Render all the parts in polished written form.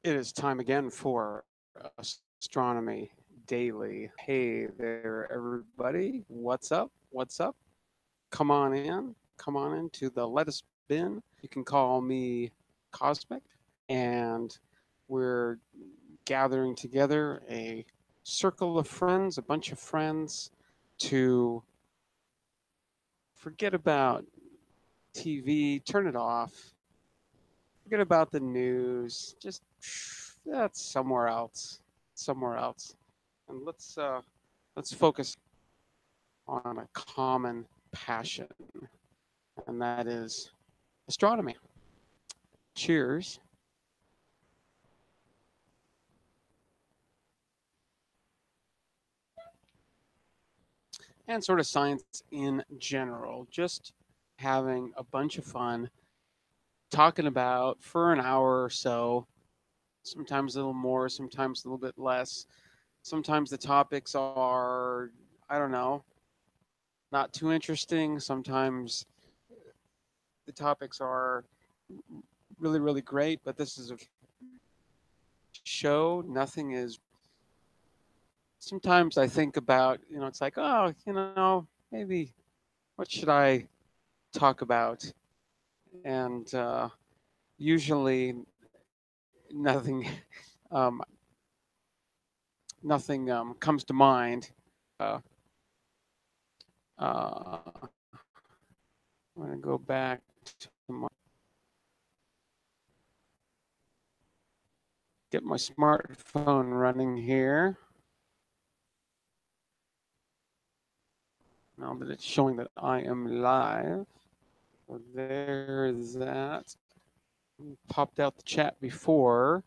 It is time again for Astronomy Daily. Hey there, everybody. What's up? What's up? Come on in. Come on into the lettuce bin. You can call me Cosmic. And we're gathering together a circle of friends, a bunch of friends, to forget about TV, turn it off, forget about the news, just that's somewhere else, somewhere else, and let's focus on a common passion, and that is astronomy. Cheers. And sort of science in general, just having a bunch of fun talking about for an hour or so, sometimes a little more, sometimes a little bit less. Sometimes the topics are, I don't know, not too interesting. Sometimes the topics are really, really great, but this is a show. Nothing is. Sometimes I think about, it's like, oh, maybe what should I talk about? And usually nothing, um, nothing comes to mind. Uh, I'm going to go back to get my smartphone running here. Now that it's showing that I am live. So there's that. Popped out the chat before.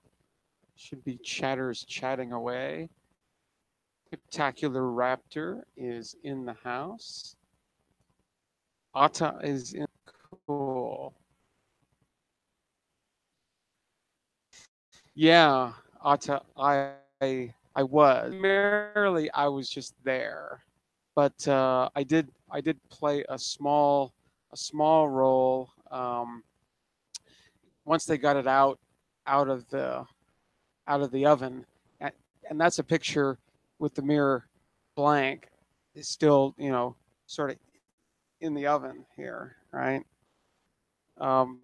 Should be chatters chatting away. Spectacular Raptor is in the house. Atta is in. Cool. Yeah, Atta, I was. Primarily, I was just there, but I did play a small role. Once they got it out of the out of the oven, and that's a picture with the mirror blank. Is still sort of in the oven here, right?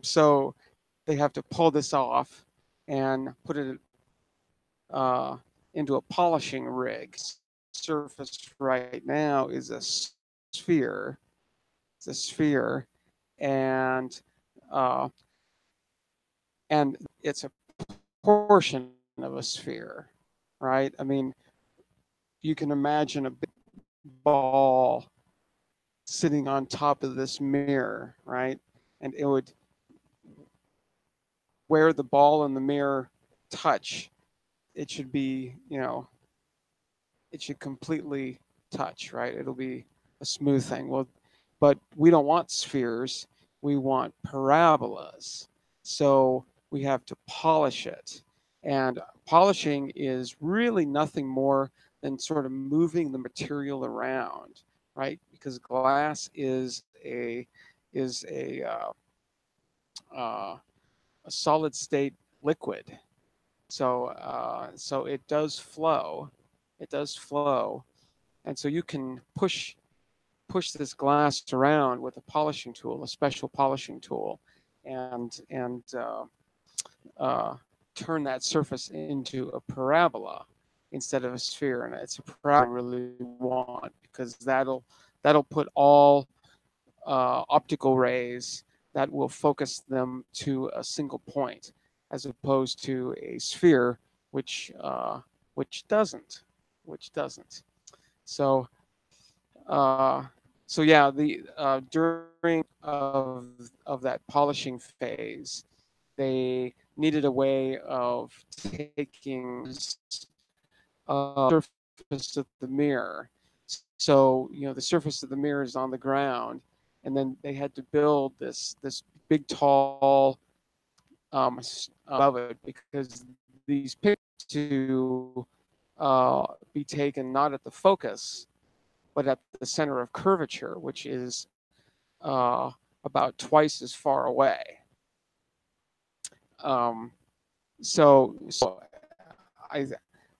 So they have to pull this off and put it uh, into a polishing rig. Surface right now is a sphere. It's a sphere, and uh, and it's a portion of a sphere, right? I mean, you can imagine a big ball sitting on top of this mirror, right? And it would, where the ball and the mirror touch, it should be, it should completely touch, right? It'll be a smooth thing. Well, but we don't want spheres. We want parabolas. So we have to polish it. And polishing is really nothing more than sort of moving the material around, right? Because glass is a solid state liquid. So it does flow. It does flow, and so you can push this glass around with a polishing tool, a special polishing tool, and uh, turn that surface into a parabola instead of a sphere. And it's a parabola I really want because that'll put all optical rays that will focus them to a single point, as opposed to a sphere, which doesn't, which doesn't. So uh, so yeah, the during of that polishing phase, they needed a way of taking surface of the mirror. So the surface of the mirror is on the ground, and then they had to build this big tall above it because these pictures to be taken not at the focus but at the center of curvature, which is uh, about twice as far away. Um, So I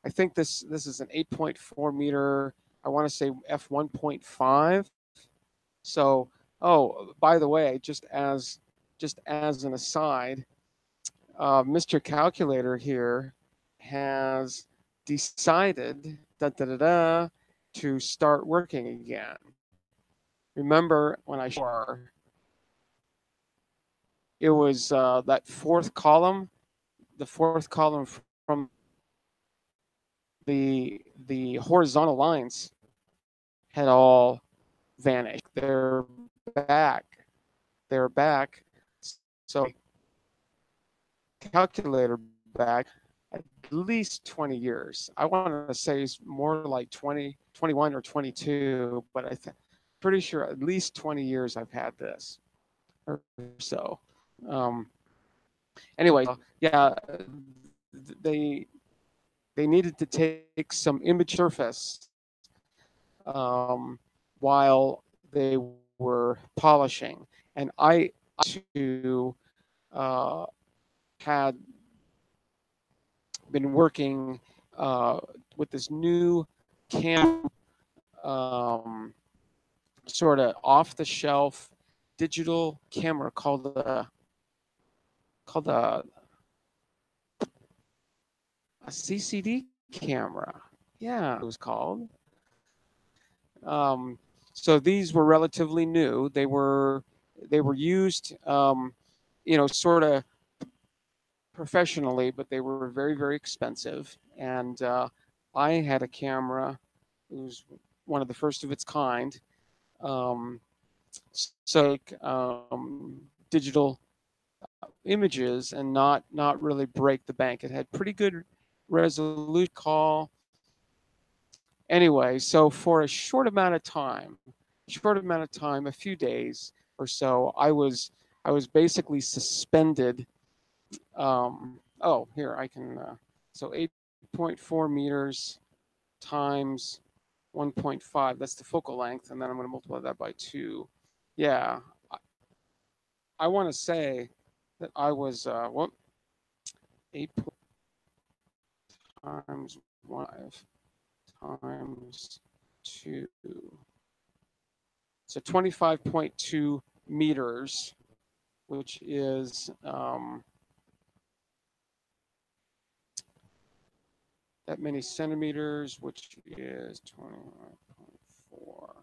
I think this is an 8.4 meter. I want to say f1.5. So, oh, by the way, just as an aside, Mr. Calculator here has decided to start working again. Remember when I showed it was that fourth column, the fourth column from the horizontal lines had all vanished. Back. They're back. So calculator back at least 20 years. I want to say it's more like 20, 21 or 22, but pretty sure at least 20 years I've had this or so. Um, anyway, yeah, they they needed to take some image surface while they were polishing, and I to uh, had been working uh, with this new cam sort of off the shelf digital camera called a CCD camera. Yeah, it was called. Um, so these were relatively new. They were used, sort of professionally, but they were very very expensive. And I had a camera. It was one of the first of its kind. Um, so digital images and not really break the bank. It had pretty good resolution call. Anyway, so for a few days or so, I was basically suspended. Here I can. So 8.4 meters times 1.5. That's the focal length, and then I'm going to multiply that by 2. Yeah, I want to say that I was 8 times 5 times 2. So 25.2 meters, which is that many centimeters, which is 21.4.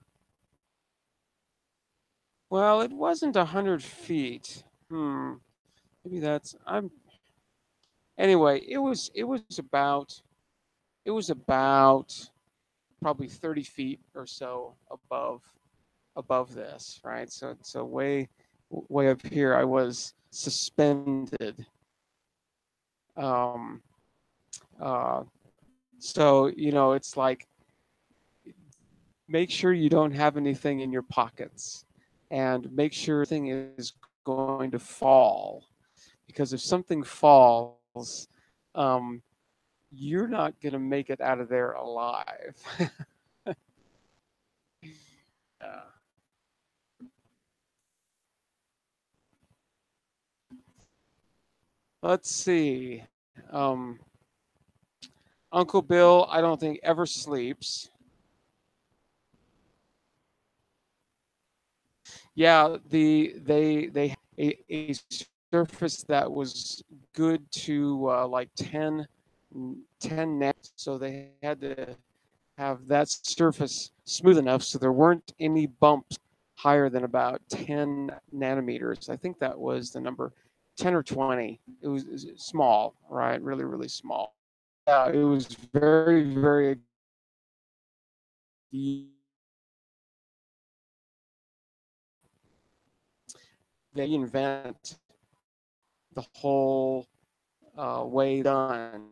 Well, it wasn't 100 feet. Maybe that's I'm. Anyway, it was about probably 30 feet or so above this, right? So way up here, I was suspended. Um, uh, so it's like make sure you don't have anything in your pockets, and make sure thing is going to fall, because if something falls, um, you're not going to make it out of there alive. uh, let's see. Um, Uncle Bill, I don't think ever sleeps. Yeah, they a surface that was good to like 10 nanometers, so they had to have that surface smooth enough so there weren't any bumps higher than about 10 nanometers. I think that was the number 10 or 20. It was small, right? Really, really small. Yeah, it was very, very. They invent the whole way done.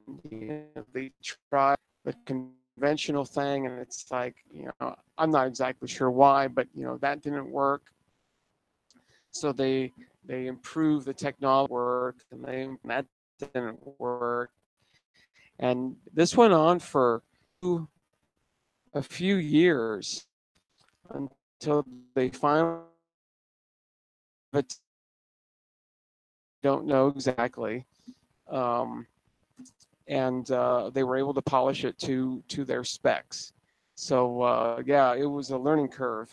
They try the conventional thing, and it's like, I'm not exactly sure why, but that didn't work. So they improved the technology work, and that didn't work. And this went on for a few years until they finally, but don't know exactly. um, and they were able to polish it to their specs. So yeah, it was a learning curve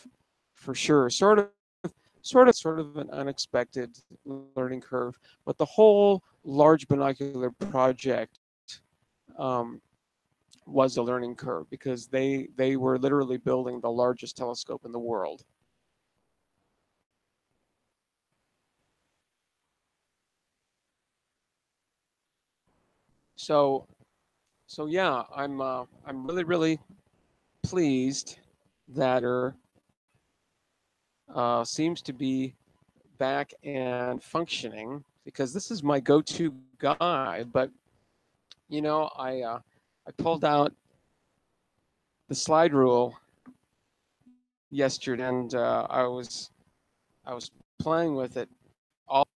for sure. Sort of an unexpected learning curve, but the whole large binocular project um, was a learning curve because they were literally building the largest telescope in the world. So so yeah, I'm really pleased that seems to be back and functioning because this is my go-to guy. But you know, I pulled out the slide rule yesterday, and I was playing with it, all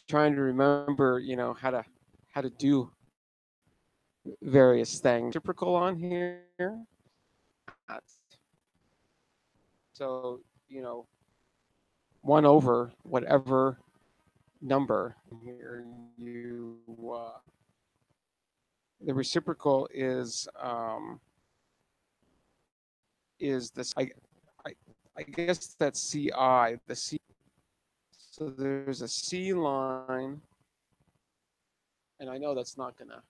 trying to remember, you know, how to do various things. Reciprocal on here, so you know, 1 over whatever number here you the reciprocal is this I I guess that's CI, the C. So there's a C line, and I know that's not gonna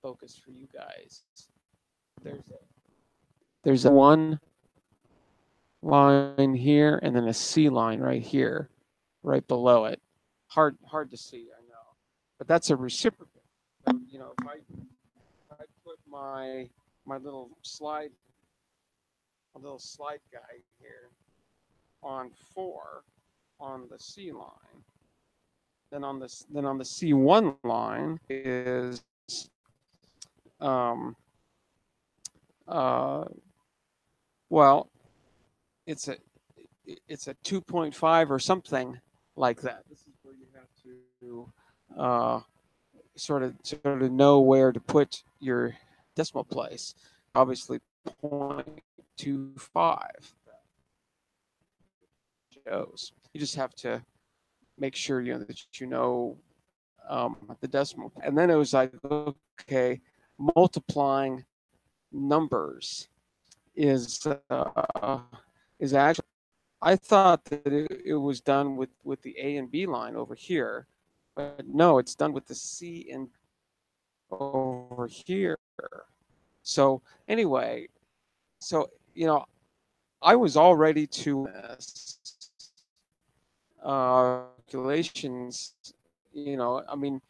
focus for you guys. There's a one line here and then a C line right here, right below it. Hard to see, I know, but that's a reciprocal. You know, if I put my little slide guy here on 4 on the C line, then on the C1 line is um, uh, well, it's a it's a 2.5 or something like that. This is where you have to sort of know where to put your decimal place. Obviously, 0.25 shows. You just have to make sure that you know the decimal. And then it was like, okay, multiplying numbers is uh, is actually. I thought that it was done with the A and B line over here, but no, it's done with the C and over here. So anyway, so you know, I was all ready to this calculations. You know, I mean,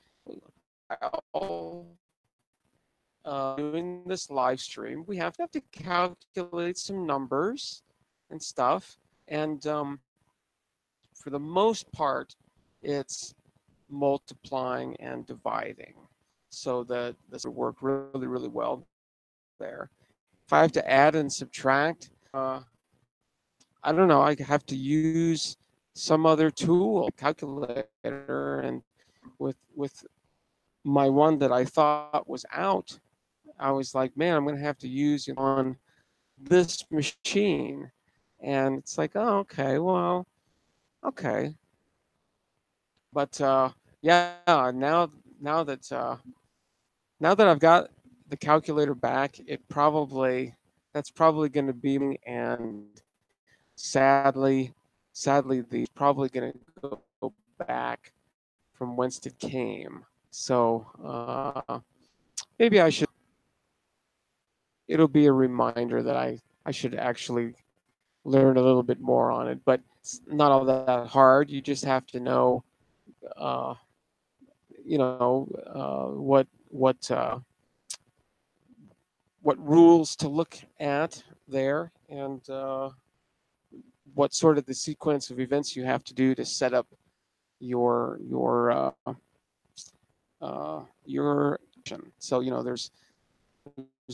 doing this live stream, we have to calculate some numbers and stuff, and for the most part, it's multiplying and dividing. So that this would work really well there. If I have to add and subtract, I don't know. I have to use some other tool, calculator, and with my one that I thought was out, I was like, man, I'm gonna have to use it on this machine, and it's like, oh, okay, well, okay, but yeah, now that now that I've got the calculator back, that's probably going to be me, and sadly, sadly, the probably going to go back from whence it came. So maybe I should. It'll be a reminder that I should actually learn a little bit more on it, but it's not all that hard. You just have to know, uh, what rules to look at there, and what sort of the sequence of events you have to do to set up your your so you know there's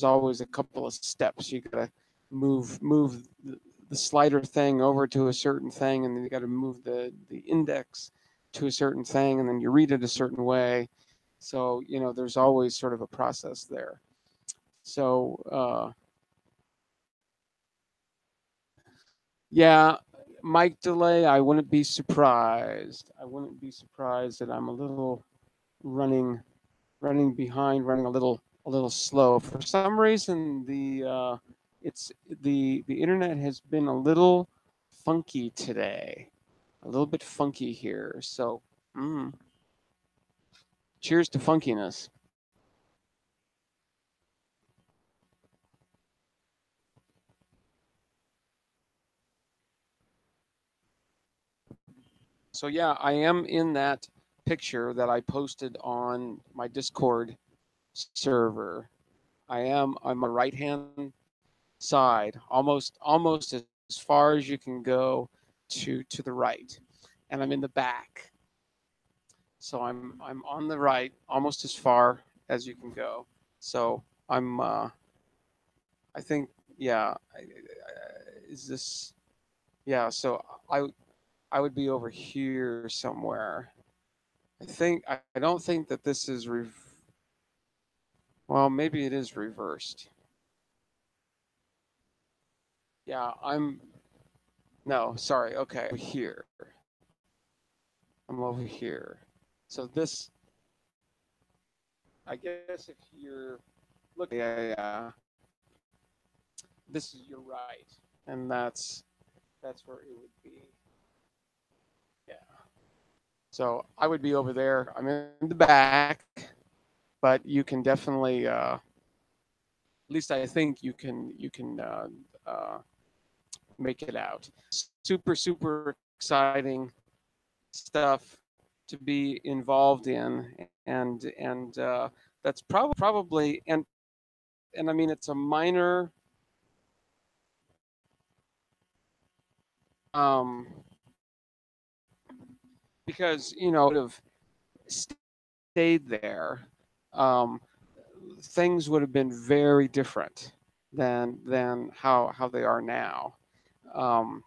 always a couple of steps. You gotta move the slider thing over to a certain thing, and then you got to move the index to a certain thing, and then you read it a certain way. So you know there's always sort of a process there. So yeah, mic delay. I wouldn't be surprised. I wouldn't be surprised that I'm a running behind, running a little slow. For some reason, it's the internet has been a little funky today, a little bit funky here. So, cheers to funkiness. So yeah, I am in that picture that I posted on my Discord server. I am on my right hand side, almost as far as you can go to the right, and I'm in the back. So I'm on the right, almost as far as you can go. So I'm I think yeah, is this yeah? So I I would be over here somewhere. I don't think that this is well, maybe it is reversed. Yeah, I'm no, sorry. Okay, over here. I'm over here. So this, I guess, if you're looking, yeah, this is your right, and that's where it would be. Yeah. So I would be over there. I'm in the back, but you can definitely, at least I think you can make it out. Super exciting stuff to be involved in, and that's probably and I mean it's a minor um, because would have stayed there, um, things would have been very different than how they are now. Um,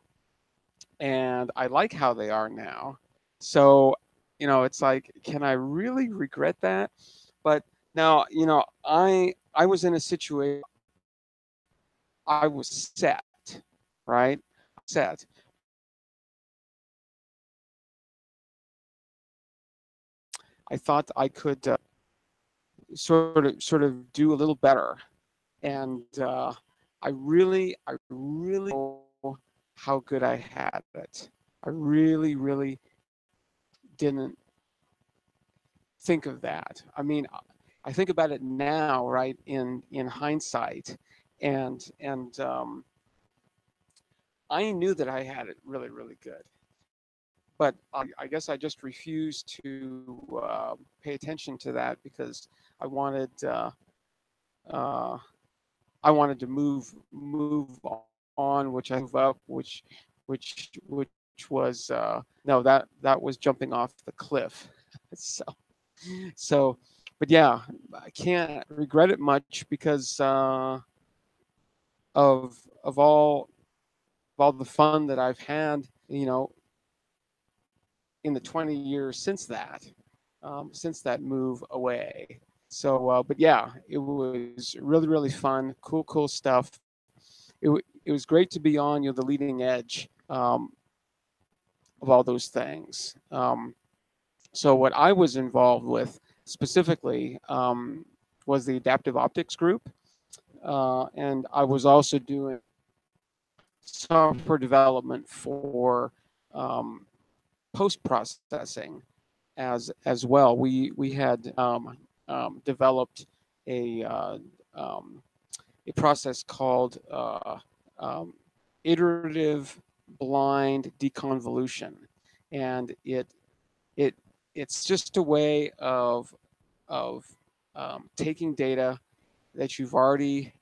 and I like how they are now. So, it's like, can I really regret that? But now, I was in a situation I was set, right? Set. I thought I could sort of do a little better, and I really know how good I had it. I really didn't think of that. I mean, I think about it now, right? In hindsight, and I knew that I had it really good, but I guess I just refused to pay attention to that because I wanted uh, I wanted to move on, which I move up, which was no, that was jumping off the cliff. so so, but yeah, I can't regret it much because of all the fun that I've had, in the 20 years since that move away. So, but yeah, it was really fun, cool stuff. It was great to be on the leading edge of all those things. So what I was involved with specifically was the adaptive optics group, and I was also doing software development for um, post processing as well. We had developed a um, a process called um, iterative blind deconvolution, and it it's just a way of taking data that you've already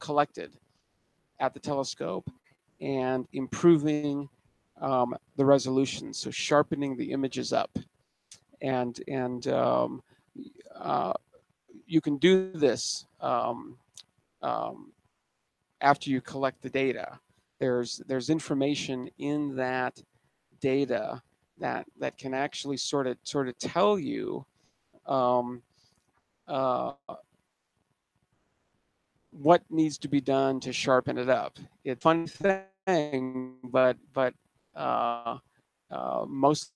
collected at the telescope and improving the resolution, so sharpening the images up, and uh, you can do this um, after you collect the data. There's information in that data that can actually sort of tell you um, uh, what needs to be done to sharpen it up. It's a fun thing, but uh, most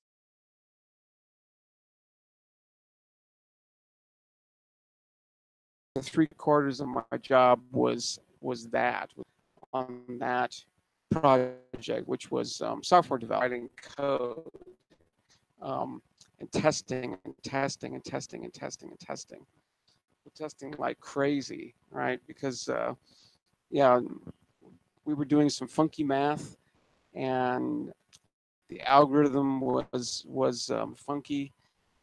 3/4 of my job was that on that project, which was software development, writing code, and testing and testing and testing and testing and testing, testing like crazy, right? Because yeah, we were doing some funky math, and the algorithm was funky,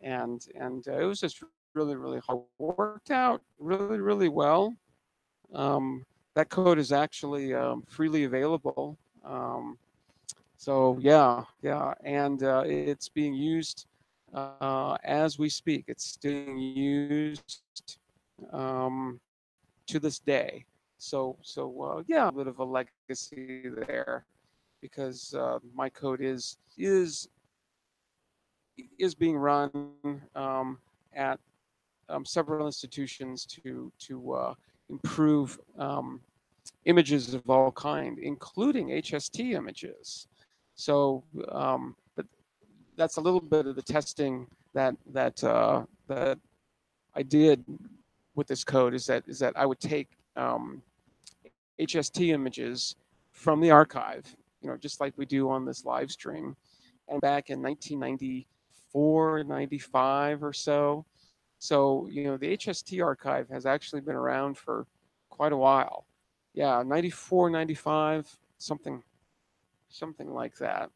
and it was just really hard. Worked out really well. That code is actually freely available. So yeah, and it's being used as we speak. It's being used um, to this day. So yeah, a bit of a legacy there, because my code is being run at several institutions to improve images of all kind, including HST images. So, but that's a little bit of the testing that I did with this code. Is that I would take HST images from the archive, just like we do on this live stream, and back in 1994, 95 or so. So, the HST archive has actually been around for quite a while. Yeah, 94, 95, something like that.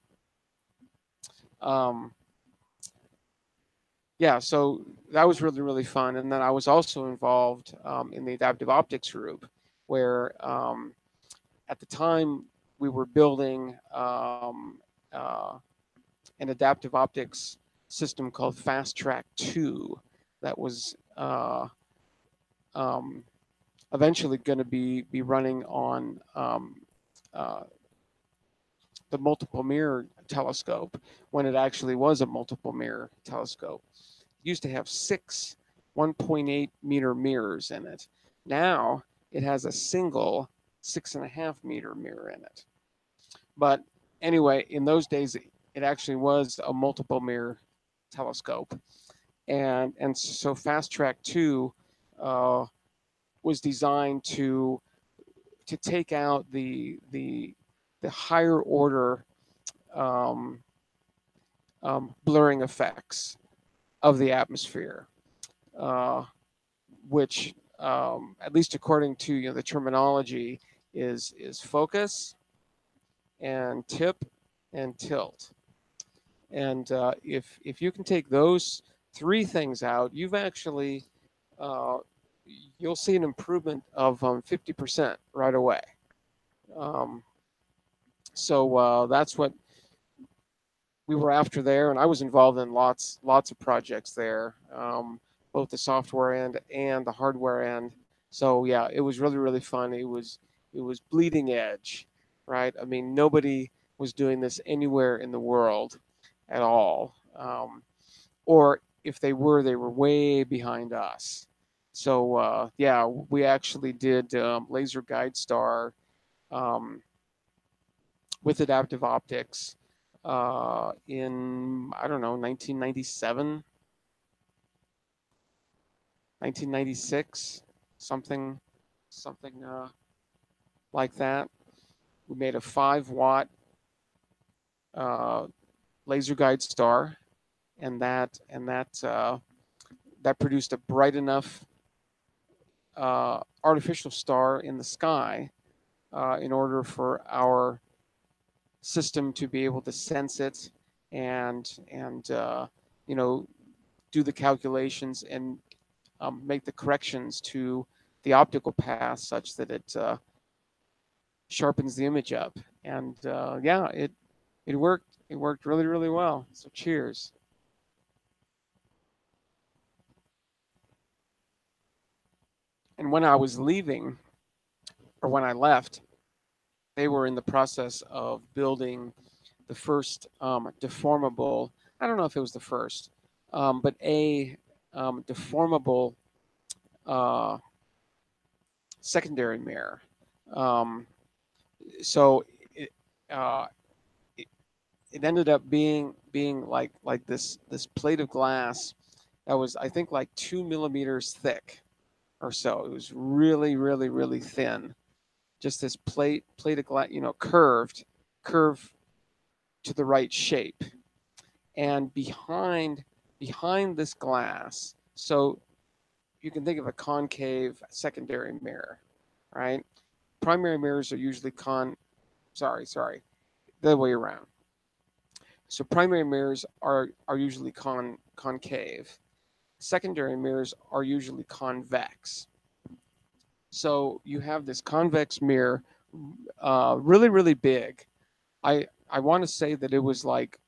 Um, yeah, so that was really fun. And then I was also involved in the adaptive optics group, where at the time we were building an adaptive optics system called Fast Track 2 that was um, eventually going to be running on uh, the multiple mirror telescope, when it actually was a multiple mirror telescope. It used to have 6 1.8-meter mirrors in it. Now it has a single 6.5-meter mirror in it. But anyway, in those days, it actually was a multiple mirror telescope. And so Fast Track 2 uh, was designed to take out the higher order um, blurring effects of the atmosphere, uh, which, at least according to the terminology, is focus and tip and tilt. And if you can take those 3 things out, you've actually uh, you'll see an improvement of 50% right away. Um, so that's what we were after there, and I was involved in lots of projects there, both the software end and the hardware end. So yeah, it was really fun. It was bleeding edge, right? I mean, nobody was doing this anywhere in the world at all, or if they were way behind us. So yeah, we actually did laser guide star um, with adaptive optics in, I don't know, 1997, 1996, something like that. We made a 5-watt uh, laser guide star, and that produced a bright enough artificial star in the sky in order for our system to be able to sense it and you know do the calculations and make the corrections to the optical path such that it sharpens the image up. And yeah, it worked. It worked really well. So cheers. And when I was leaving, or when I left, they were in the process of building the first deformable. I don't know if it was the first, but a deformable uh, secondary mirror. Um, so it, uh, it it ended up being like this plate of glass that was, I think, like 2 millimeters thick, or so. It was really, really, really thin. Just this plate of glass, curved to the right shape. And behind this glass, so you can think of a concave secondary mirror, right? Primary mirrors are usually sorry, the other way around. So primary mirrors are usually concave. Secondary mirrors are usually convex. So you have this convex mirror, really, really big. I want to say that it was like,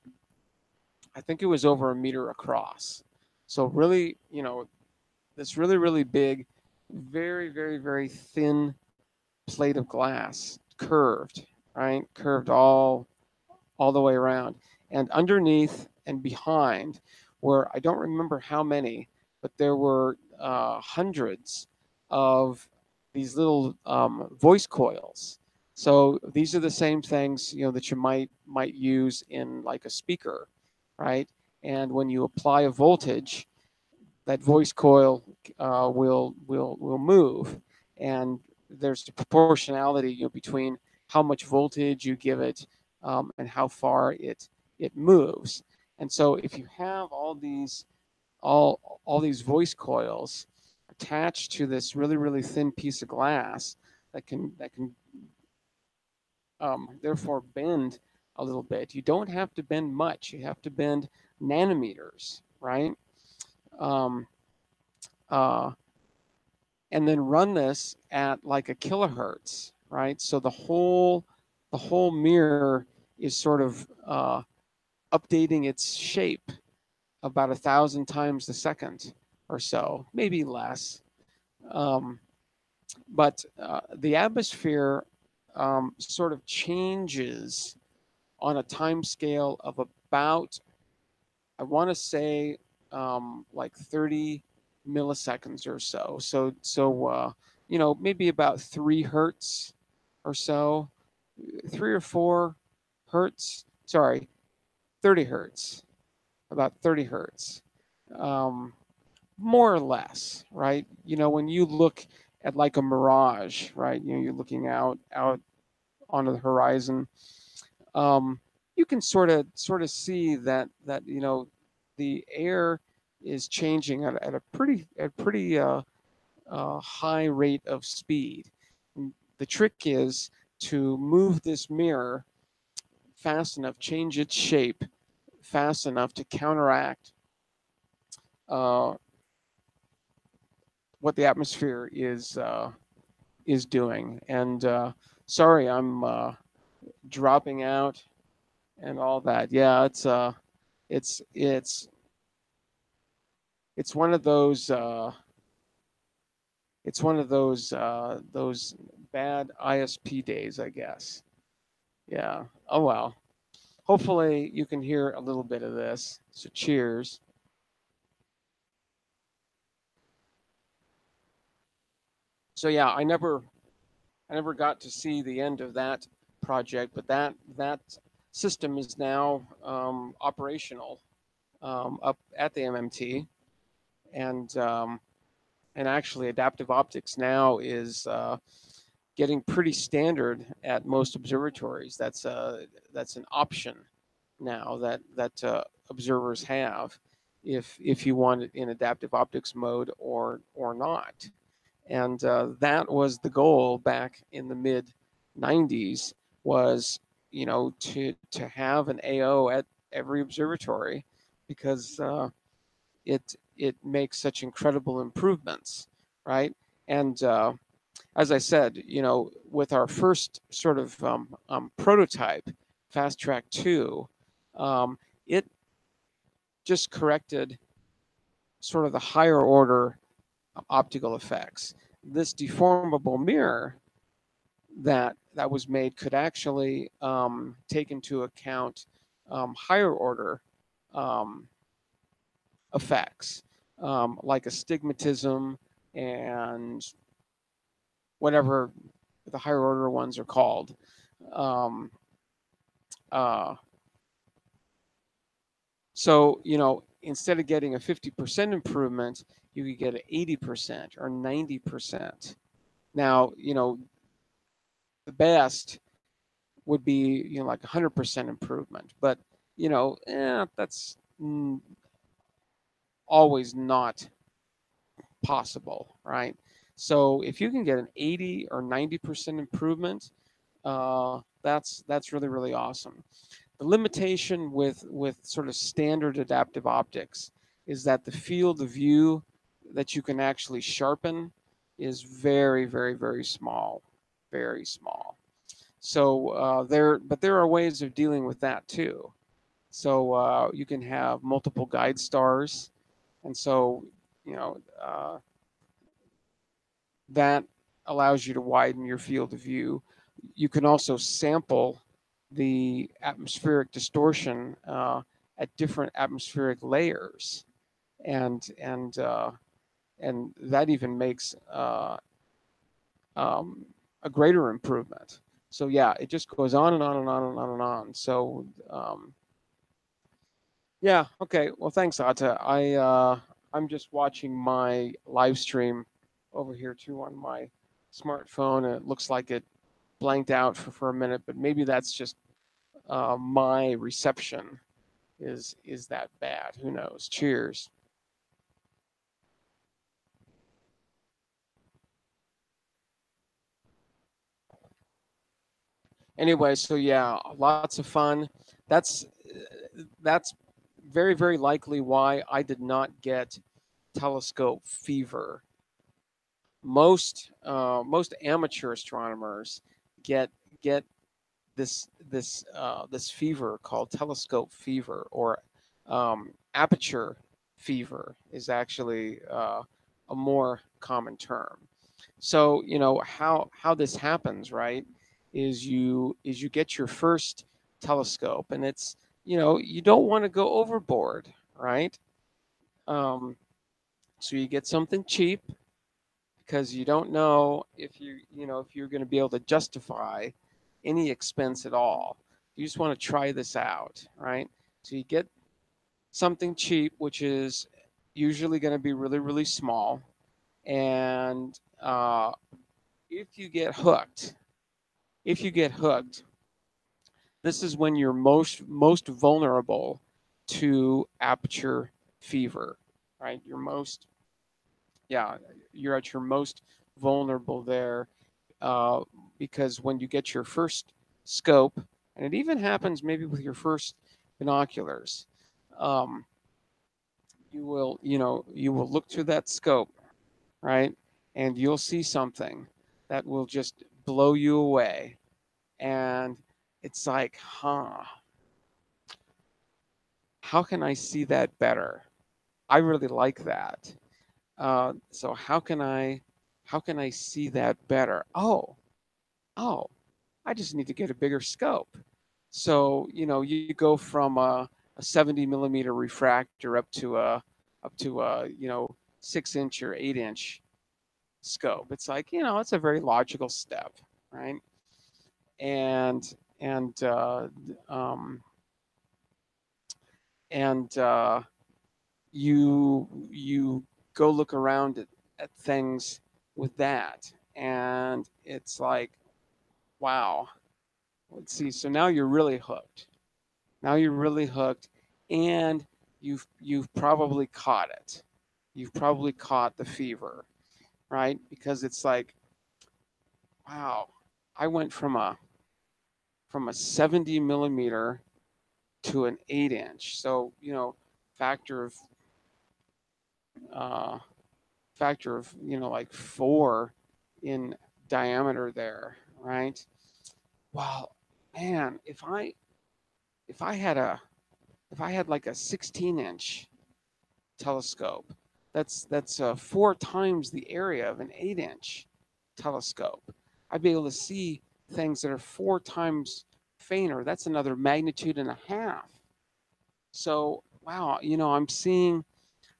I think it was over a meter across. So really, this really, really big, very, very, very thin plate of glass, curved, right? Curved all the way around. And underneath and behind were, I don't remember how many, but there were hundreds of these little voice coils. So these are the same things, that you might use in like a speaker, right? And when you apply a voltage, that voice coil will move, and there's a proportionality, between how much voltage you give it, and how far it moves. And so if you have all these voice coils attached to this really, really thin piece of glass that can therefore bend a little bit, you don't have to bend much. You have to bend nanometers, right? Um, uh, and then run this at like a kilohertz, right? So the whole mirror is sort of updating its shape about 1,000 times a second or so, maybe less. Um, but the atmosphere sort of changes on a time scale of about, I want to say, like 30 milliseconds or so. So maybe about 3 hertz or so, 3 or 4 hertz. Sorry, 30 hertz, about 30 hertz, um, more or less, right? When you look at like a mirage, right? You're looking out onto the horizon. Um, you can sort of see that the air is changing at a pretty high rate of speed. And the trick is to move this mirror fast enough, change its shape fast enough to counteract uh, what the atmosphere is doing. And sorry, I'm dropping out and all that. Yeah, it's it's one of those those bad ISP days, I guess. Yeah. Oh well. Hopefully you can hear a little bit of this. So cheers. So yeah, I never got to see the end of that project, but that system is now operational up at the MMT, and and actually adaptive optics now is getting pretty standard at most observatories. That's an option now that observers have, if you want it in adaptive optics mode or not. And that was the goal back in the mid 90s, was to have an AO at every observatory, because it makes such incredible improvements, right? And as I said, with our first sort of prototype, Fast Track 2, it just corrected sort of the higher order optical effects. This deformable mirror that was made could actually take into account higher order um, effects, like astigmatism and whatever the higher order ones are called. Um, uh, so instead of getting a 50% improvement, you could get an 80% or 90%. Now, the best would be, like 100% improvement, but, that's always not possible, right? So if you can get an 80 or 90% improvement, that's really, really awesome. The limitation with sort of standard adaptive optics is that the field of view that you can actually sharpen is very, very, very small, very small. So but there are ways of dealing with that too. So you can have multiple guide stars, and so you know that allows you to widen your field of view. You can also sample the atmospheric distortion at different atmospheric layers, and and uh, and that even makes um, a greater improvement. So yeah, it just goes on and on and on and on and on. So yeah, okay. Well, thanks, Ata. I'm just watching my live stream over here too on my smartphone, and it looks like it blanked out for a minute, but maybe that's just my reception is that bad. Who knows? Cheers. Anyway, so yeah, lots of fun. That's very, very likely why I did not get telescope fever. Most amateur astronomers get get this fever called telescope fever, or aperture fever is actually a more common term. So how this happens, right? Is you get your first telescope, and it's you don't want to go overboard, right? Um, so you get something cheap because you don't know if you're going to be able to justify any expense at all. You just want to try this out, right? So you get something cheap, which is usually going to be really, really small, and if you get hooked, if you get hooked, this is when you're most vulnerable to aperture fever, right? Yeah, you're at your most vulnerable there, uh, because when you get your first scope, and it even happens maybe with your first binoculars, um, you will look through that scope, right, and you'll see something that will just blow you away, and it's like, how can I see that better? I really like that. So how can I see that better? Oh, I just need to get a bigger scope. So you go from a 70 millimeter refractor up to a 6 inch or 8 inch scope. It's like it's a very logical step, right? And and uh, um, and you go look around at things with that, and it's like, wow. Let's see. So now you're really hooked. Now you're really hooked, and you've probably caught it. You've probably caught the fever, right? Because it's like, wow, I went from a 70 millimeter to an 8 inch. So factor of uh, factor of like 4 in diameter there, right? Well, man, if I had a if I had like a 16-inch telescope, that's 4 times the area of an 8-inch telescope. I'd be able to see things that are 4 times fainter. That's another magnitude and a half. So wow, I'm seeing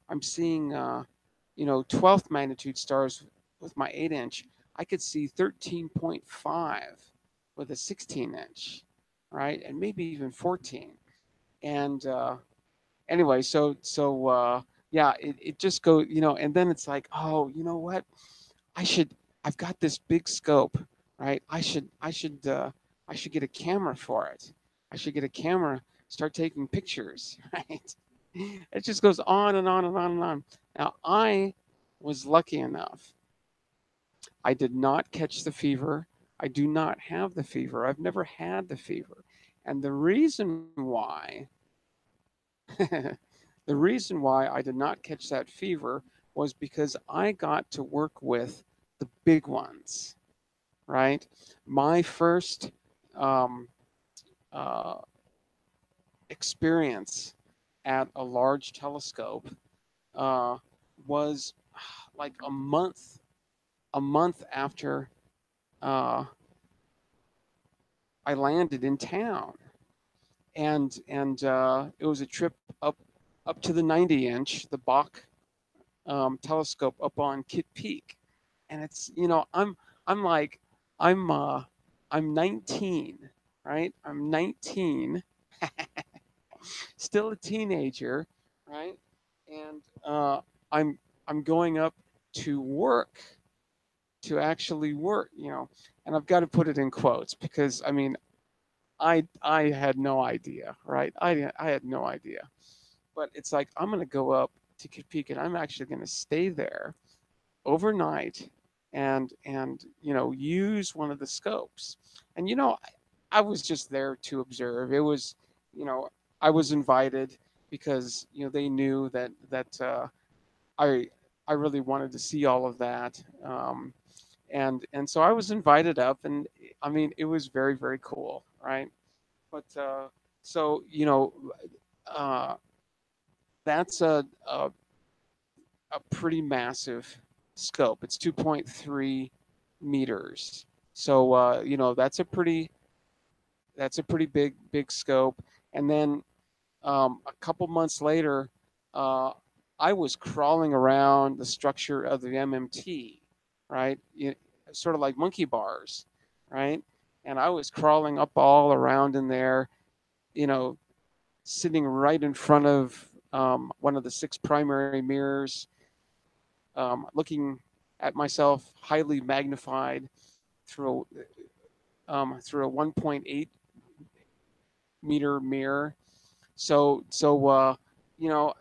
12th magnitude stars with my 8-inch. I could see 13.5 with a 16-inch, right, and maybe even 14. And Anyway, yeah, it just goes, and then it's like, oh, you know what? I should I've got this big scope, right? I should get a camera for it. I should get a camera, start taking pictures, right? It just goes on and on and on and on. Now I was lucky enough. I did not catch the fever. I do not have the fever. I've never had the fever. And the reason why the reason why I did not catch that fever was because I got to work with the big ones, right? My first um, uh, experience at a large telescope uh, was like a month after uh, I landed in town, and it was a trip up to the 90-inch, the Bach telescope up on Kitt Peak, and it's I'm like I'm uh, I'm 19, right? I'm 19, still a teenager, right? And I'm I'm going up to work to actually work, and I've got to put it in quotes because I mean I had no idea, right? I had no idea, but it's like I'm gonna go up to Kitt Peak and I'm actually gonna stay there overnight and use one of the scopes. And I was just there to observe. It was, you know I was invited because they knew that I I really wanted to see all of that. And so I was invited up, and I mean it was very, very cool, right? But so uh, that's a pretty massive scope. It's 2.3 meters. So that's a pretty big scope. And then a couple months later, uh, I was crawling around the structure of the MMT, right? Sort of like monkey bars, right? And I was crawling up all around in there, you know, sitting right in front of one of the six primary mirrors, looking at myself highly magnified through through a 1.8 meter mirror. So you know,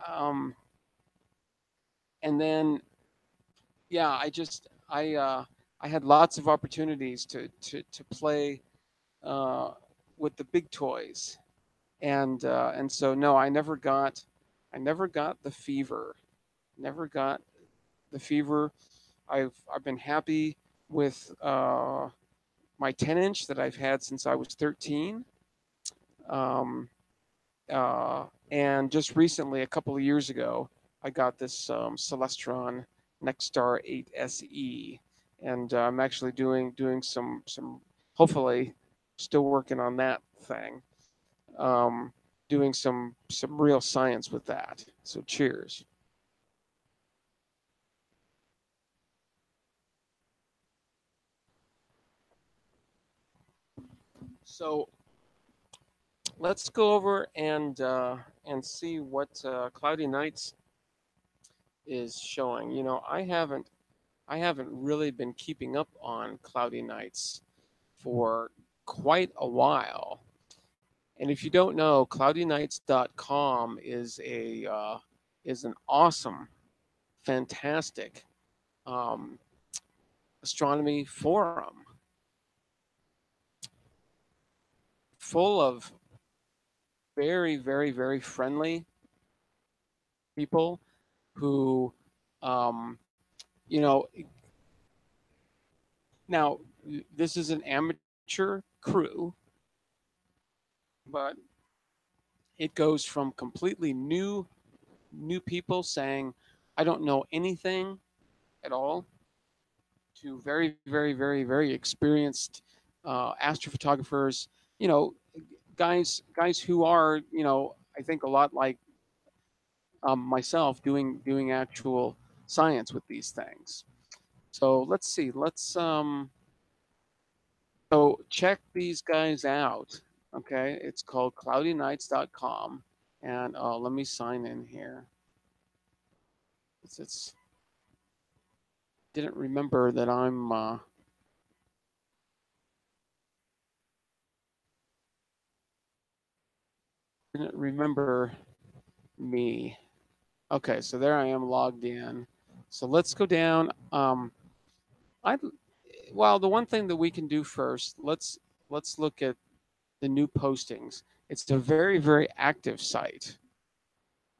um, and then yeah, I had lots of opportunities to play uh, with the big toys, and so no, I never got the fever, never got the fever. I've been happy with my 10-inch that I've had since I was 13. Um, and just recently, a couple of years ago, I got this Celestron Nexstar 8 SE, and I'm actually doing some hopefully still working on that thing, um, doing some real science with that. So cheers. So let's go over and see what Cloudy Nights is showing. I haven't really been keeping up on Cloudy Nights for quite a while. And if you don't know, cloudynights.com is an awesome, fantastic um, astronomy forum full of very, very, very friendly people who, um, you know, now this is an amateur crew, but it goes from completely new people saying, I don't know anything at all, to very, very, very, very experienced astrophotographers, you know, guys who are, I think a lot like myself doing actual science with these things. So let's see. So check these guys out. Okay, it's called cloudynights.com. And let me sign in here. It's didn't remember that I'm didn't remember me. Okay, so there I am logged in. So let's go down. I well, the one thing that we can do first, let's look at the new postings. It's a very active site.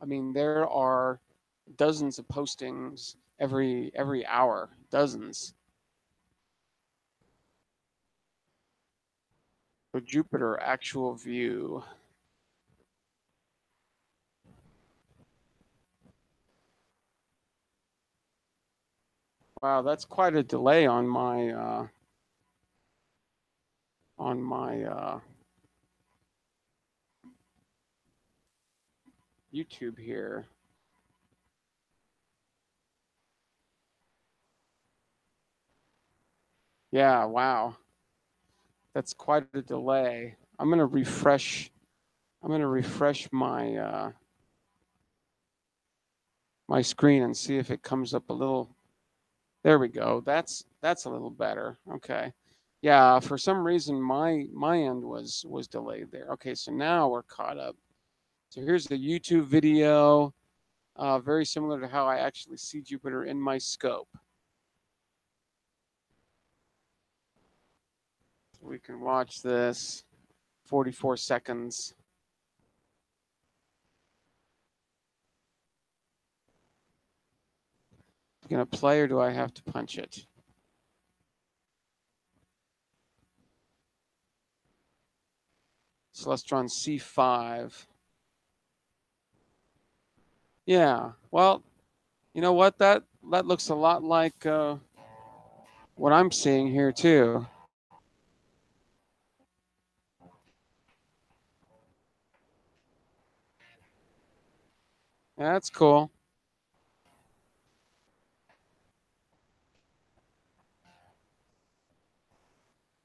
I mean, there are dozens of postings every hour, dozens. So Jupiter actual view. Wow, that's quite a delay on my YouTube here. Yeah, wow, that's quite a delay. I'm gonna refresh. I'm gonna refresh my screen and see if it comes up a little. There we go. That's a little better. Okay. Yeah, for some reason my end was delayed there. Okay, so now we're caught up. So here's the YouTube video, very similar to how I actually see Jupiter in my scope. We can watch this, 44 seconds. Gonna play or do I have to punch it? Celestron C5. Yeah. Well, you know what? That looks a lot like what I'm seeing here too. Yeah, that's cool.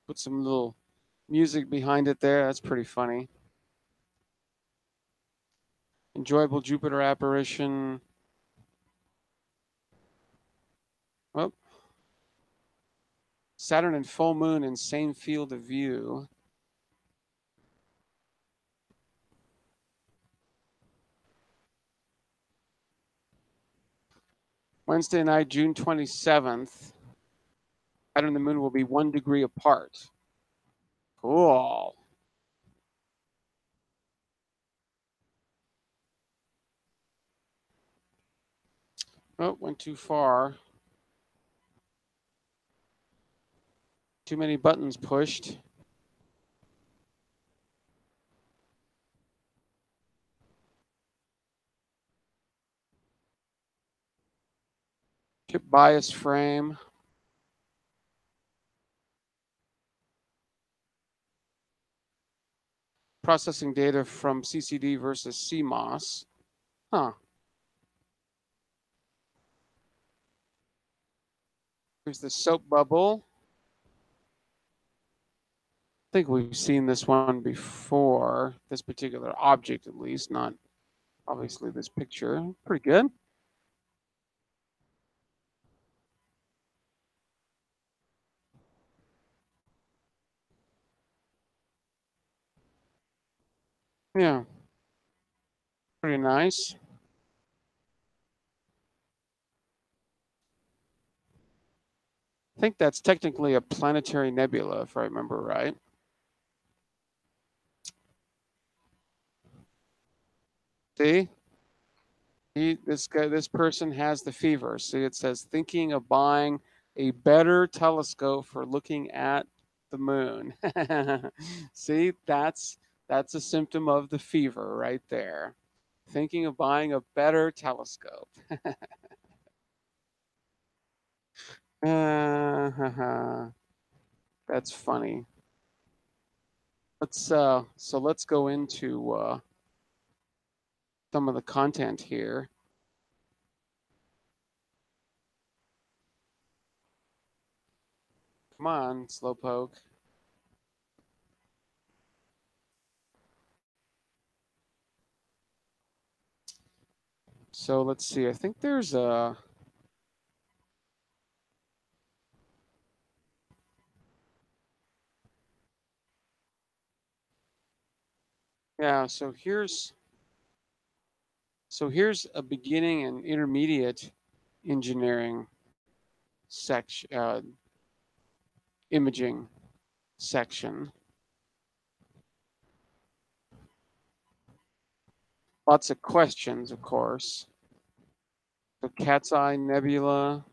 Put some little music behind it there. That's pretty funny. Enjoyable Jupiter apparition. Well, Saturn and full moon in same field of view. Wednesday night, June 27th. Saturn and the moon will be 1 degree apart. Cool. Oh, went too far. Too many buttons pushed. Chip bias frame. Processing data from CCD versus CMOS. Huh. Here's the soap bubble. I think we've seen this one before, this particular object at least, not obviously this picture. Pretty good. Yeah, pretty nice. I think that's technically a planetary nebula, if I remember right. See, this person has the fever. See, it says thinking of buying a better telescope for looking at the moon. See, that's a symptom of the fever right there. Thinking of buying a better telescope. That's funny. Let's go into some of the content here. Come on, Slowpoke. So let's see. I think there's a. Yeah. So here's a beginning and intermediate engineering section, imaging section. Lots of questions, of course. So Cat's Eye Nebula.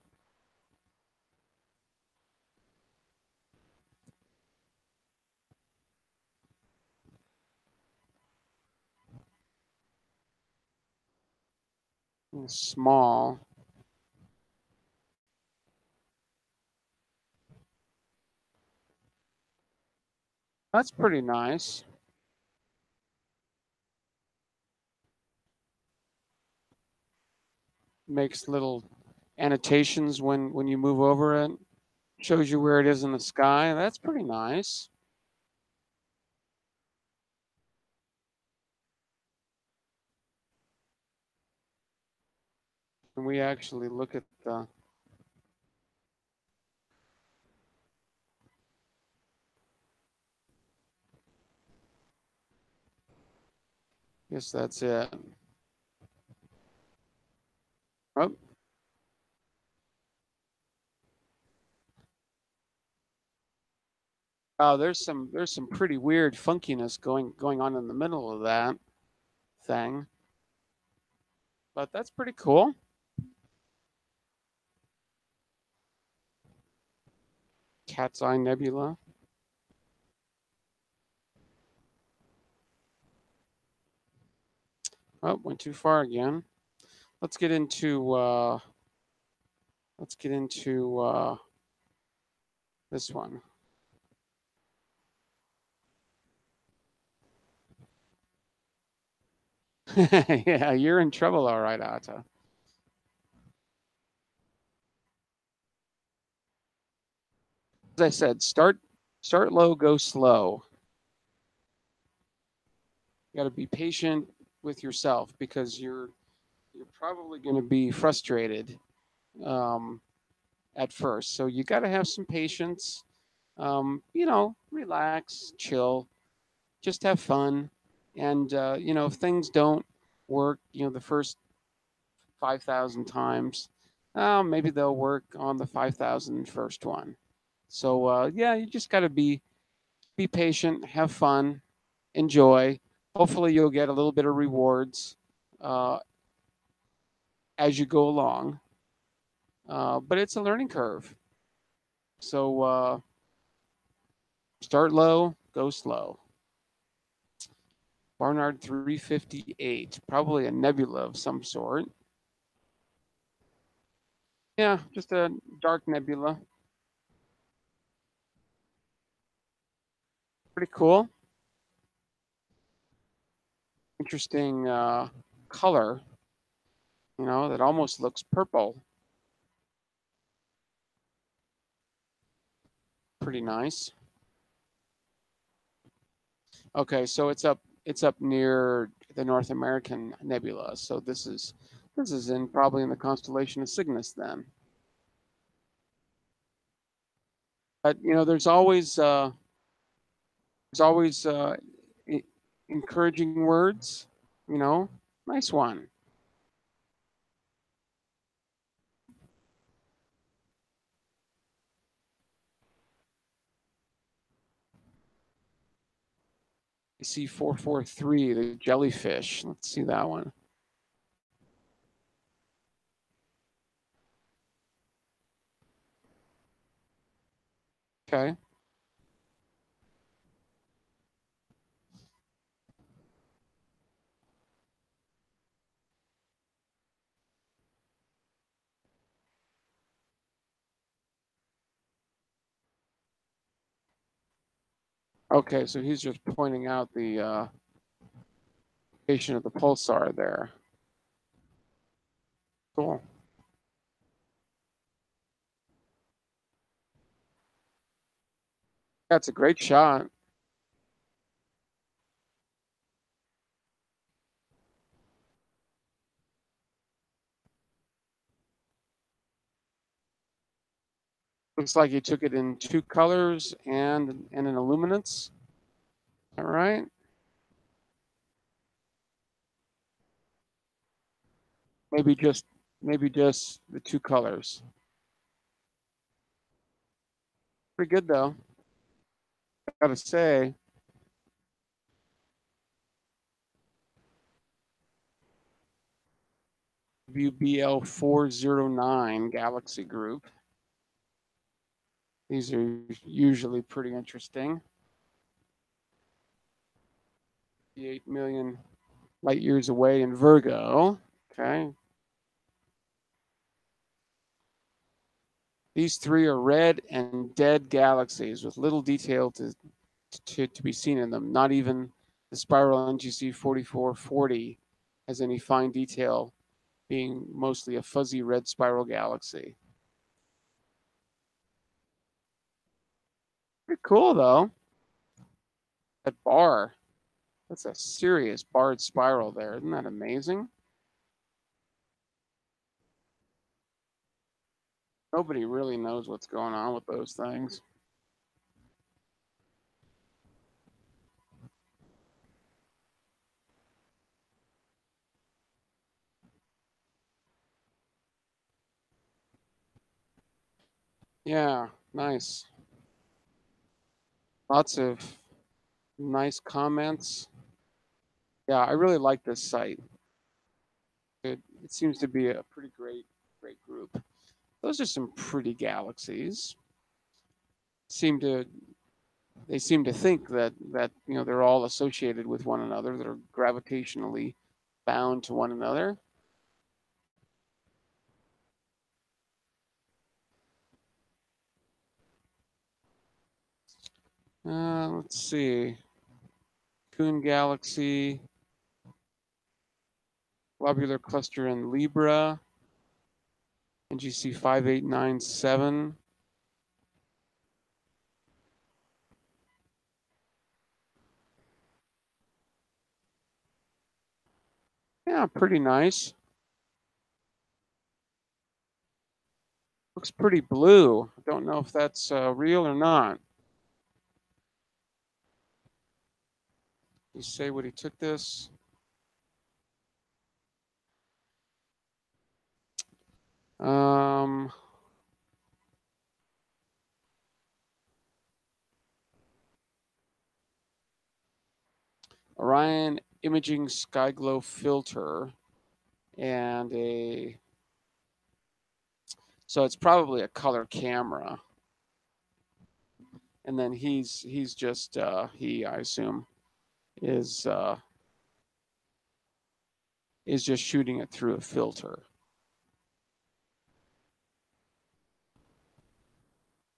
Small. That's pretty nice. Makes little annotations when you move over it. Shows you where it is in the sky. That's pretty nice. Can we actually look at the? Guess that's it. Oh, oh, there's some pretty weird funkiness going on in the middle of that thing, but that's pretty cool. Cat's Eye Nebula. Oh, went too far again. Let's get into let's get into this one. Yeah, you're in trouble, all right, Ata. As I said, start low, go slow. You got to be patient with yourself because you're probably going to be frustrated um, at first. So you got to have some patience. Relax, chill, just have fun, and if things don't work, the first 5,000 times, maybe they'll work on the 5,001st one. So yeah, you just got to be patient, have fun, enjoy. Hopefully, you'll get a little bit of rewards uh, as you go along. But it's a learning curve. So start low, go slow. Barnard 358, probably a nebula of some sort. Yeah, just a dark nebula. Pretty cool. Interesting color, that almost looks purple. Pretty nice. Okay, so it's up near the North American nebula. So this is in probably in the constellation of Cygnus then. But there's always encouraging words. You know, nice one. I see 443, the jellyfish. Let's see that one. Okay. Okay, so he's just pointing out the location of the pulsar there. Cool. That's a great shot. Looks like he took it in 2 colors and an illuminance. All right. Maybe just the 2 colors. Pretty good though. Gotta say. WBL 409 Galaxy Group. These are usually pretty interesting. 8 million light years away in Virgo. Okay. These 3 are red and dead galaxies with little detail to be seen in them. Not even the spiral NGC 4440 has any fine detail, being mostly a fuzzy red spiral galaxy. Pretty cool though. That bar. That's a serious barred spiral there. Isn't that amazing? Nobody really knows what's going on with those things. Yeah, nice. Lots of nice comments. Yeah, I really like this site. It seems to be a pretty great group. Those are some pretty galaxies. Seem to They seem to think that they're all associated with one another. They're gravitationally bound to one another. Let's see. Coon Galaxy, globular cluster in Libra, NGC 5897. Yeah, pretty nice. Looks pretty blue. I don't know if that's real or not. You say what he took this? Um, Orion imaging sky glow filter and so it's probably a color camera. And then he's just I assume is uh, is just shooting it through a filter.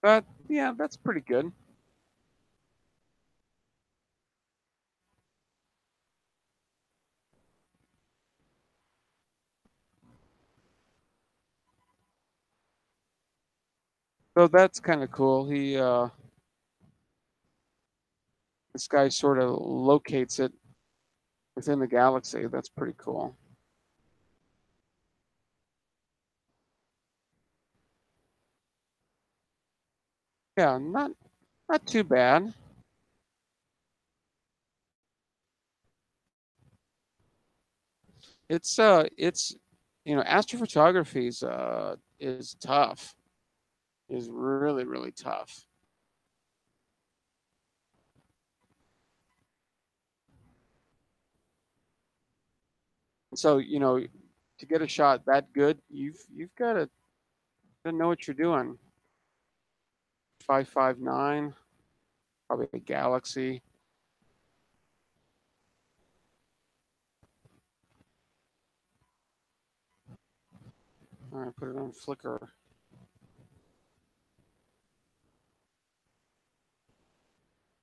But yeah, that's pretty good. So that's kind of cool. This guy sort of locates it within the galaxy. That's pretty cool. Yeah, not too bad. It's astrophotography is tough. Is really tough. So to get a shot that good, you've got to know what you're doing. 559, probably a galaxy. All right, put it on Flickr.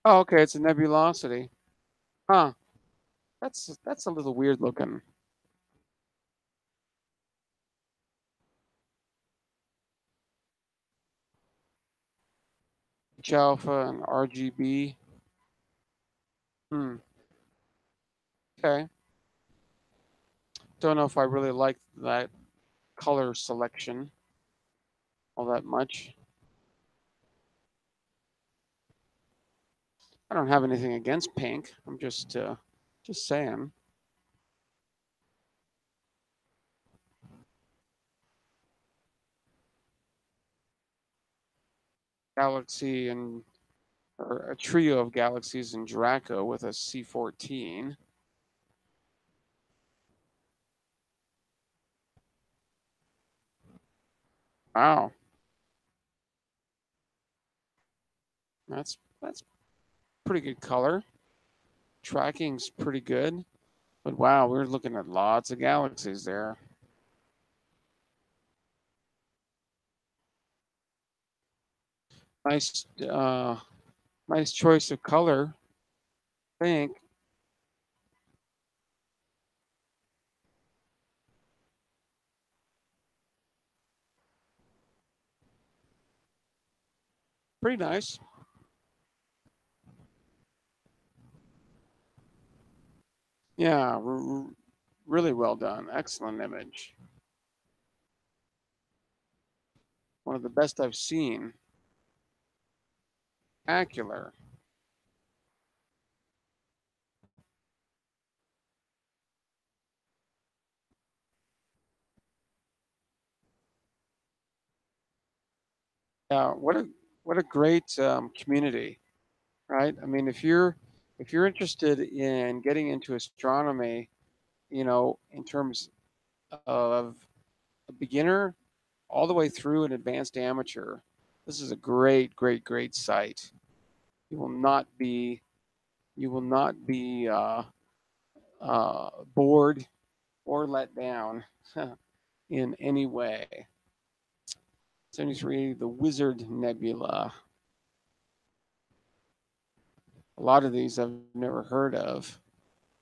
Oh, okay, it's a nebulosity. Huh. That's a little weird looking. H alpha and RGB. Hmm. Okay. Don't know if I really like that color selection all that much. I don't have anything against pink. I'm just saying. Galaxy and or a trio of galaxies in Draco with a C14. Wow, that's pretty good color. Tracking's pretty good. But wow, we're looking at lots of galaxies there. Nice, nice choice of color. I think pretty nice. Yeah, really well done. Excellent image. One of the best I've seen. Spectacular. Yeah, what a great community, right? I mean, if you're interested in getting into astronomy, you know, in terms of a beginner all the way through an advanced amateur, this is a great site. You will not be you will not be bored or let down in any way. 73, the Wizard Nebula. A lot of these I've never heard of.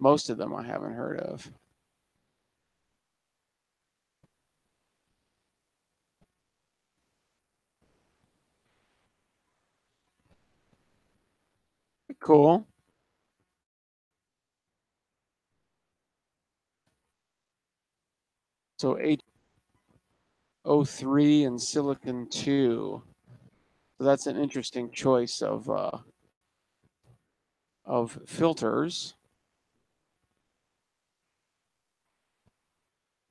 Most of them I haven't heard of. Cool. So H03 and Silicon 2. So that's an interesting choice of filters.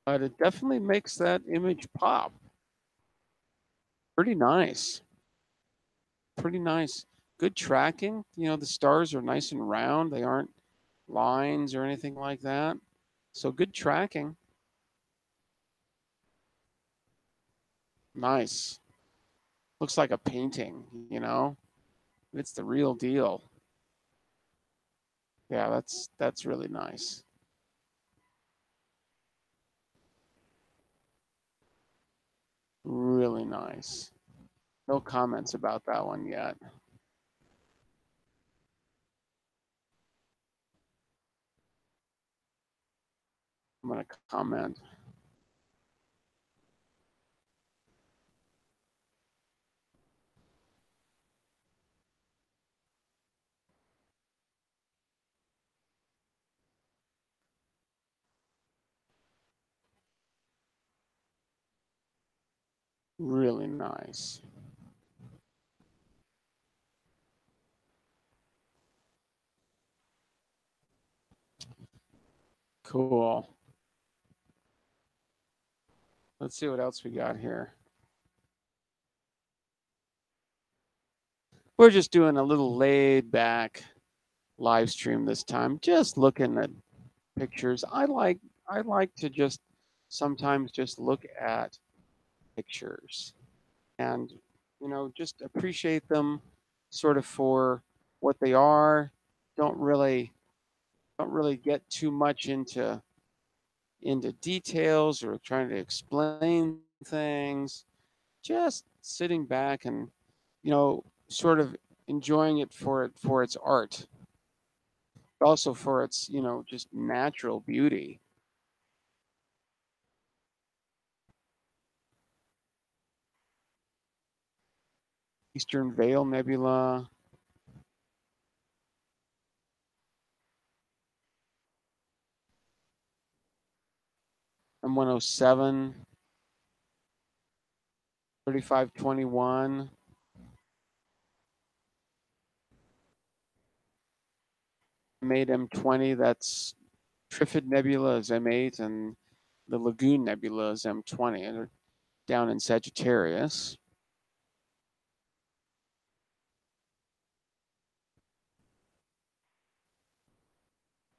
But it definitely makes that image pop. Pretty nice. Pretty nice. Good tracking. You know, the stars are nice and round. They aren't lines or anything like that. So good tracking. Nice. Looks like a painting, you know? It's the real deal. Yeah, that's really nice. Really nice. No comments about that one yet. I'm going to comment. Really nice. Cool. Let's see what else we got here. We're just doing a little laid back live stream this time, just looking at pictures. I like to just sometimes just look at pictures and you know just appreciate them sort of for what they are. Don't really don't really get too much into details or trying to explain things. Just sitting back and you know sort of enjoying it for its art, but also for its you know just natural beauty. Eastern Veil Nebula, M107, 3521. M8, M20. That's Trifid Nebula is M8, and the Lagoon Nebula is M20. And they're down in Sagittarius.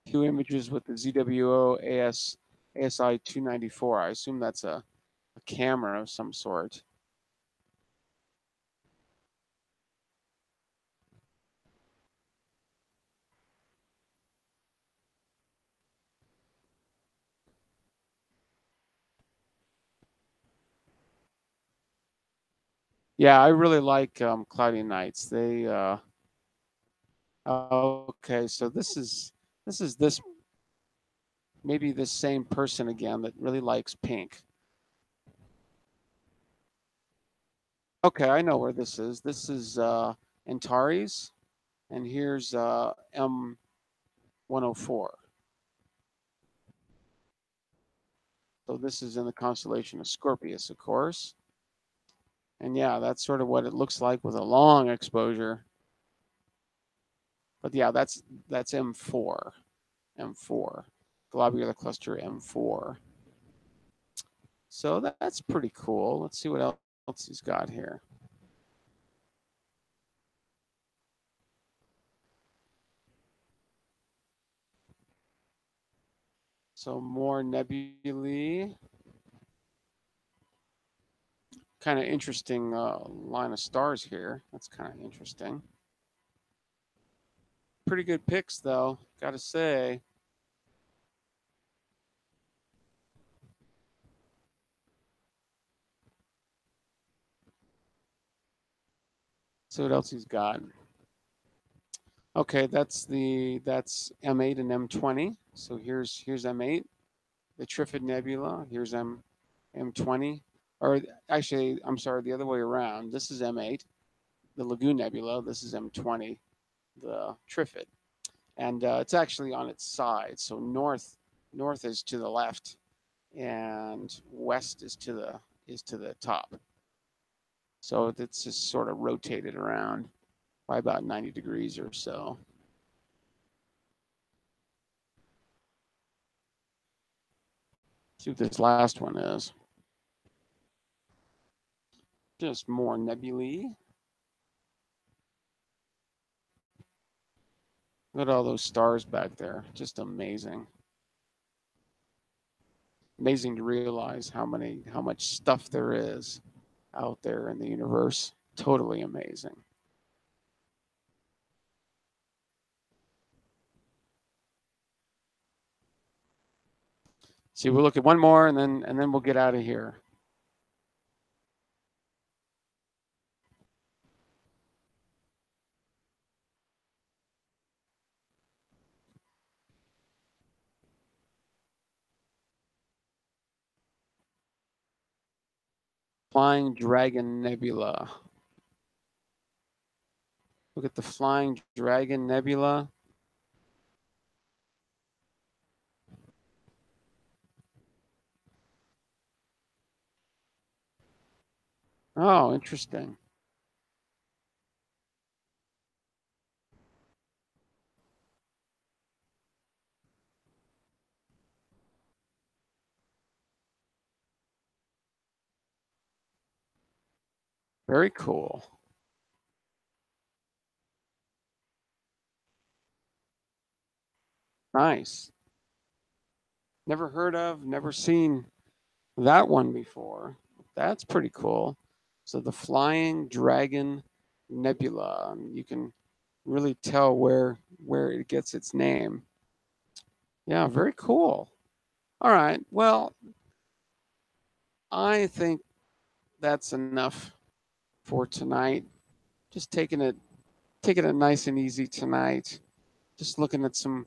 Two images with the ZWO ASI 294. I assume that's a camera of some sort. Yeah, I really like CloudyNights. They okay, so this maybe this same person again that really likes pink. Okay, I know where this is. This is Antares, and here's M104. So this is in the constellation of Scorpius, of course. And yeah, that's sort of what it looks like with a long exposure. But yeah, that's M4, M4, globular cluster M4. So that's pretty cool. Let's see what else he's got here. So more nebulae. Kind of interesting line of stars here. That's kind of interesting. Pretty good picks, though, gotta say. See what else he's got. Okay, that's M8 and M20. So here's M8, the Trifid Nebula. Here's M20. Or actually, I'm sorry, the other way around. This is M8, the Lagoon Nebula. This is M20, the Trifid. And it's actually on its side. So north is to the left, and west is to the top. So it's just sort of rotated around by about 90 degrees or so. See what this last one is. Just more nebulae. Look at all those stars back there. Just amazing. Amazing to realize how much stuff there is out there in the universe. Totally amazing. See, we'll look at one more and then we'll get out of here. Flying Dragon Nebula. Look at the Flying Dragon Nebula. Oh, interesting. Very cool. Nice. Never heard of, never seen that one before. That's pretty cool. So the Flying Dragon Nebula, you can really tell where it gets its name. Yeah, very cool. All right. Well, I think that's enough for tonight. Just taking it nice and easy tonight. Just looking at some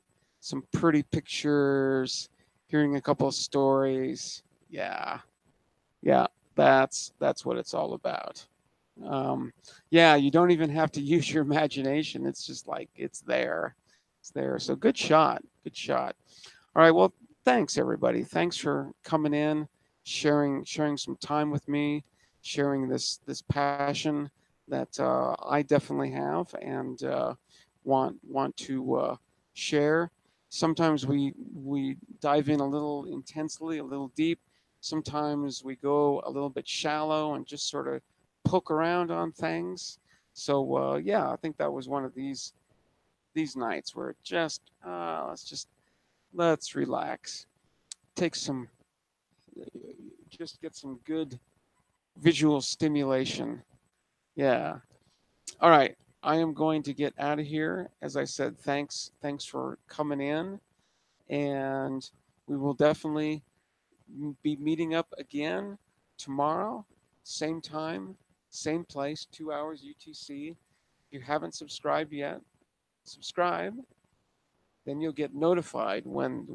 pretty pictures, hearing a couple of stories. Yeah. Yeah, that's what it's all about. Yeah, you don't even have to use your imagination. It's just like it's there. It's there. So good shot. Good shot. All right. Well, thanks everybody. Thanks for coming in, sharing some time with me, sharing this passion that I definitely have and want to share. Sometimes we dive in a little intensely, a little deep. Sometimes we go a little bit shallow and just sort of poke around on things. So yeah, I think that was one of these nights where it just let's relax, take some, just get some good visual stimulation. Yeah. All right. I am going to get out of here. As I said, thanks for coming in, and we will definitely be meeting up again tomorrow, same time, same place, 2 hours UTC. If you haven't subscribed yet, subscribe. Then you'll get notified when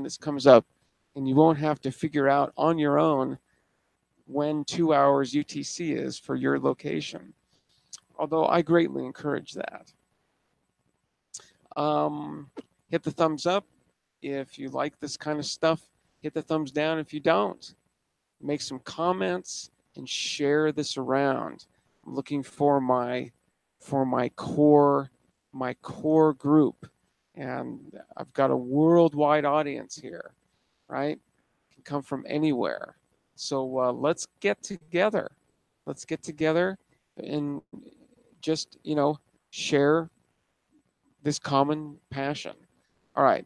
this comes up, and you won't have to figure out on your own when 2 hours UTC is for your location. Although I greatly encourage that. Hit the thumbs up if you like this kind of stuff. Hit the thumbs down if you don't. Make some comments and share this around. I'm looking for my core group, and I've got a worldwide audience here, right? It can come from anywhere. So let's get together. Let's get together and just share this common passion. All right.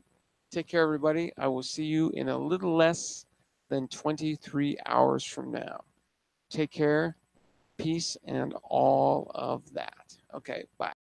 Take care, everybody. I will see you in a little less than 23 hours from now. Take care, peace, and all of that. Okay, bye.